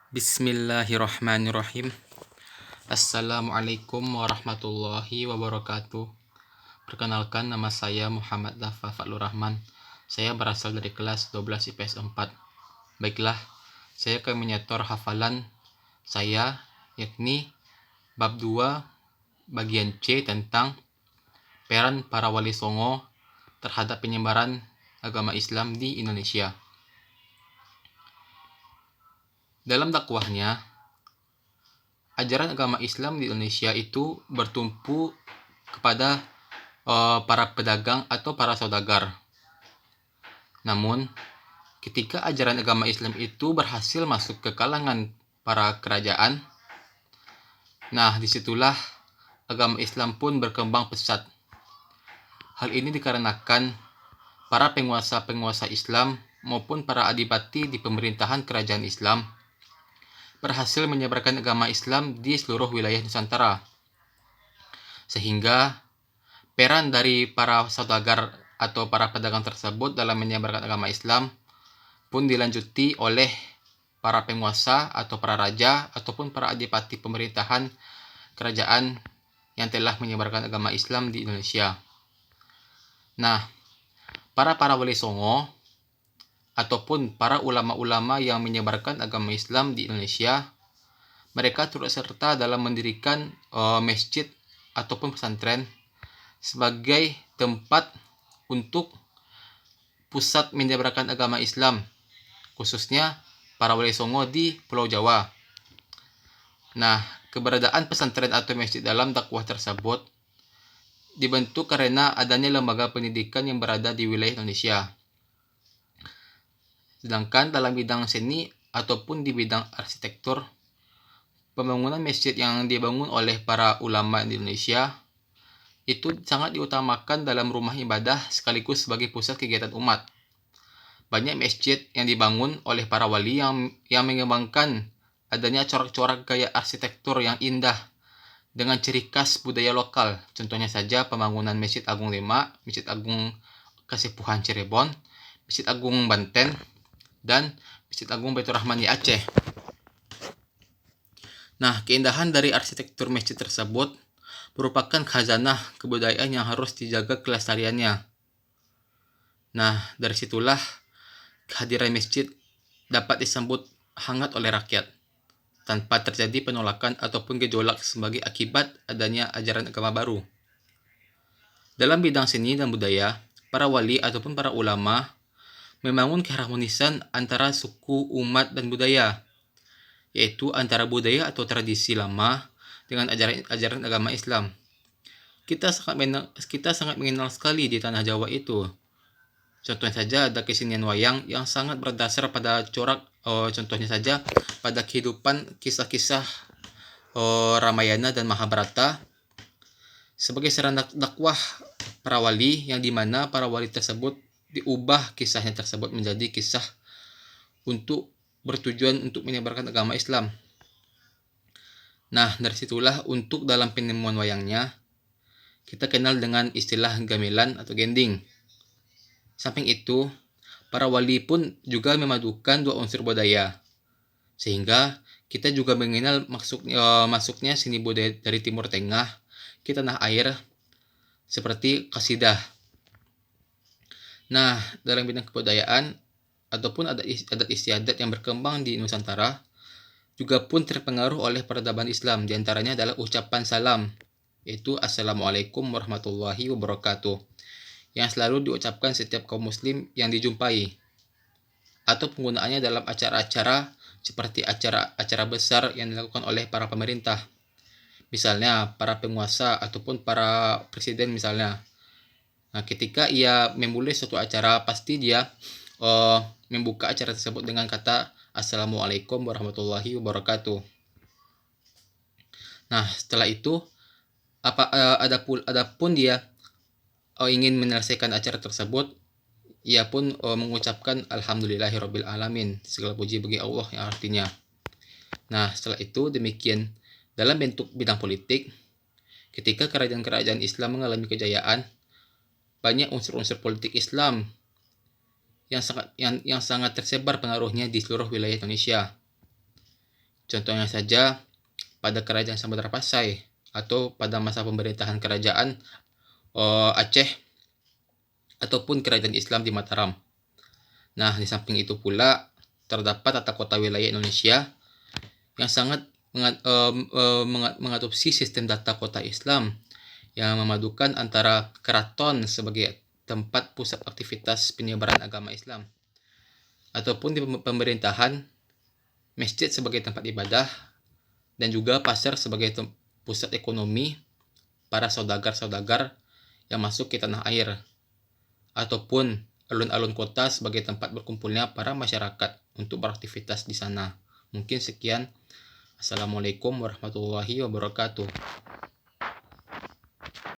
Bismillahirrahmanirrahim. Assalamualaikum warahmatullahi wabarakatuh. Perkenalkan, nama saya Muhammad Dafa Fadlur Rahman. Saya berasal dari kelas 12 IPS 4. Baiklah, saya akan menyetor hafalan saya, yakni bab 2 bagian C tentang peran para wali songo terhadap penyebaran agama Islam di Indonesia. Dalam dakwahnya, ajaran agama Islam di Indonesia itu bertumpu kepada para pedagang atau para saudagar. Namun, ketika ajaran agama Islam itu berhasil masuk ke kalangan para kerajaan, nah disitulah agama Islam pun berkembang pesat. Hal ini dikarenakan para penguasa-penguasa Islam maupun para adipati di pemerintahan kerajaan Islam berhasil menyebarkan agama Islam di seluruh wilayah Nusantara. Sehingga peran dari para saudagar atau para pedagang tersebut dalam menyebarkan agama Islam pun dilanjuti oleh para penguasa atau para raja ataupun para adipati pemerintahan kerajaan yang telah menyebarkan agama Islam di Indonesia. Nah, para wali songo ataupun para ulama-ulama yang menyebarkan agama Islam di Indonesia, mereka turut serta dalam mendirikan masjid ataupun pesantren sebagai tempat untuk pusat menyebarkan agama Islam, khususnya para wali songo di Pulau Jawa. Nah, keberadaan pesantren atau masjid dalam dakwah tersebut dibentuk karena adanya lembaga pendidikan yang berada di wilayah Indonesia. Sedangkan dalam bidang seni ataupun di bidang arsitektur, pembangunan masjid yang dibangun oleh para ulama di Indonesia itu sangat diutamakan dalam rumah ibadah sekaligus sebagai pusat kegiatan umat. Banyak masjid yang dibangun oleh para wali yang mengembangkan adanya corak-corak gaya arsitektur yang indah dengan ciri khas budaya lokal. Contohnya saja pembangunan Masjid Agung Demak, Masjid Agung Kasepuhan Cirebon, Masjid Agung Banten, dan Masjid Agung Baitur Rahman di Aceh. Nah, keindahan dari arsitektur masjid tersebut merupakan khazanah kebudayaan yang harus dijaga kelestariannya. Nah, dari situlah kehadiran masjid dapat disambut hangat oleh rakyat tanpa terjadi penolakan ataupun gejolak sebagai akibat adanya ajaran agama baru. Dalam bidang seni dan budaya, para wali ataupun para ulama membangun keharmonisan antara suku, umat, dan budaya, yaitu antara budaya atau tradisi lama dengan ajaran agama Islam. Kita sangat mengenal sekali di tanah Jawa itu. Contohnya saja ada kesenian wayang yang sangat berdasar pada corak, contohnya saja pada kehidupan kisah-kisah Ramayana dan Mahabharata sebagai sarana dakwah para wali, yang dimana para wali tersebut diubah kisahnya tersebut menjadi kisah untuk bertujuan untuk menyebarkan agama Islam. Nah, dari situlah untuk dalam penemuan wayangnya kita kenal dengan istilah gamelan atau gending. Samping itu, para wali pun juga memadukan dua unsur budaya, sehingga kita juga mengenal masuknya seni budaya dari Timur Tengah ke tanah air seperti kasidah. Nah, dalam bidang kebudayaan ataupun adat istiadat yang berkembang di Nusantara juga pun terpengaruh oleh peradaban Islam. Di antaranya adalah ucapan salam, yaitu Assalamualaikum warahmatullahi wabarakatuh, yang selalu diucapkan setiap kaum muslim yang dijumpai, atau penggunaannya dalam acara-acara seperti acara-acara besar yang dilakukan oleh para pemerintah. Misalnya para penguasa ataupun para presiden misalnya. Nah, ketika ia memulai suatu acara, pasti dia membuka acara tersebut dengan kata Assalamualaikum warahmatullahi wabarakatuh. Nah, setelah itu adapun dia ingin menyelesaikan acara tersebut, ia pun mengucapkan Alhamdulillahirabbil alamin, segala puji bagi Allah, yang artinya. Nah, setelah itu demikian dalam bentuk bidang politik, ketika kerajaan-kerajaan Islam mengalami kejayaan, banyak unsur-unsur politik Islam yang sangat tersebar pengaruhnya di seluruh wilayah Indonesia. Contohnya saja pada Kerajaan Samudra Pasai atau pada masa pemerintahan Kerajaan Aceh ataupun Kerajaan Islam di Mataram. Nah, di samping itu pula terdapat tata kota wilayah Indonesia yang sangat mengadopsi sistem tata kota Islam yang memadukan antara keraton sebagai tempat pusat aktivitas penyebaran agama Islam ataupun di pemerintahan, masjid sebagai tempat ibadah, dan juga pasar sebagai pusat ekonomi para saudagar-saudagar yang masuk ke tanah air, ataupun alun-alun kota sebagai tempat berkumpulnya para masyarakat untuk beraktivitas di sana. Mungkin sekian. Assalamualaikum warahmatullahi wabarakatuh.